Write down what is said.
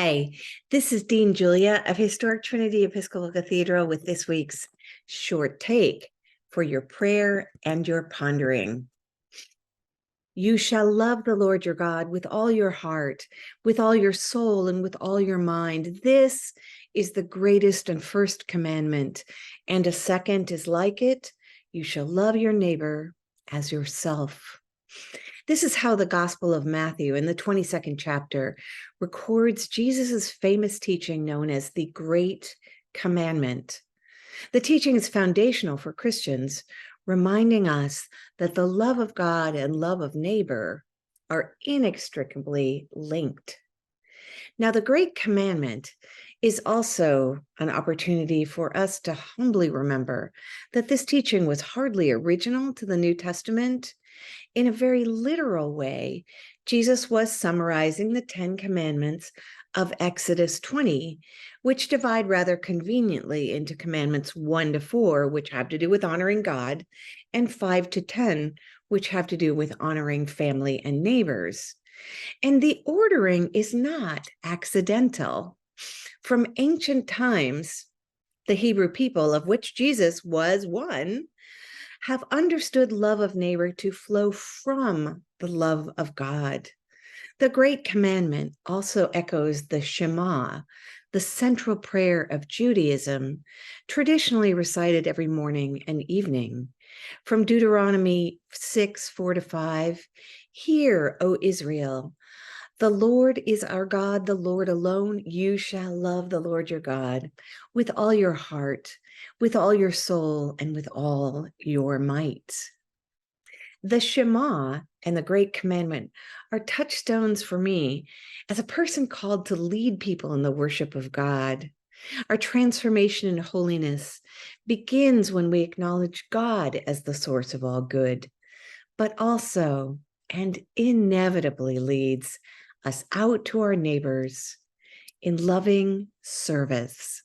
Hi, this is Dean Julia of Historic Trinity Episcopal Cathedral with this week's short take for your prayer and your pondering. You shall love the Lord your God with all your heart, with all your soul, and with all your mind. This is the greatest and first commandment, and a second is like it. You shall love your neighbor as yourself. This is how the Gospel of Matthew in the 22nd chapter records Jesus's famous teaching known as the Great Commandment. The teaching is foundational for Christians, reminding us that the love of God and love of neighbor are inextricably linked. Now, the Great Commandment is also an opportunity for us to humbly remember that this teaching was hardly original to the New Testament. In a very literal way, Jesus was summarizing the 10 commandments of Exodus 20, which divide rather conveniently into commandments 1 to 4, which have to do with honoring God, and 5 to 10, which have to do with honoring family and neighbors. And the ordering is not accidental. From ancient times, the Hebrew people, of which Jesus was one, have understood love of neighbor to flow from the love of God. The Great Commandment also echoes the Shema, the central prayer of Judaism, traditionally recited every morning and evening. From Deuteronomy 6, 4 to 5, Hear, O Israel, the Lord is our God, the Lord alone. You shall love the Lord your God with all your heart, with all your soul, and with all your might. The Shema and the Great Commandment are touchstones for me as a person called to lead people in the worship of God. Our transformation in holiness begins when we acknowledge God as the source of all good, but also and inevitably leads us out to our neighbors in loving service.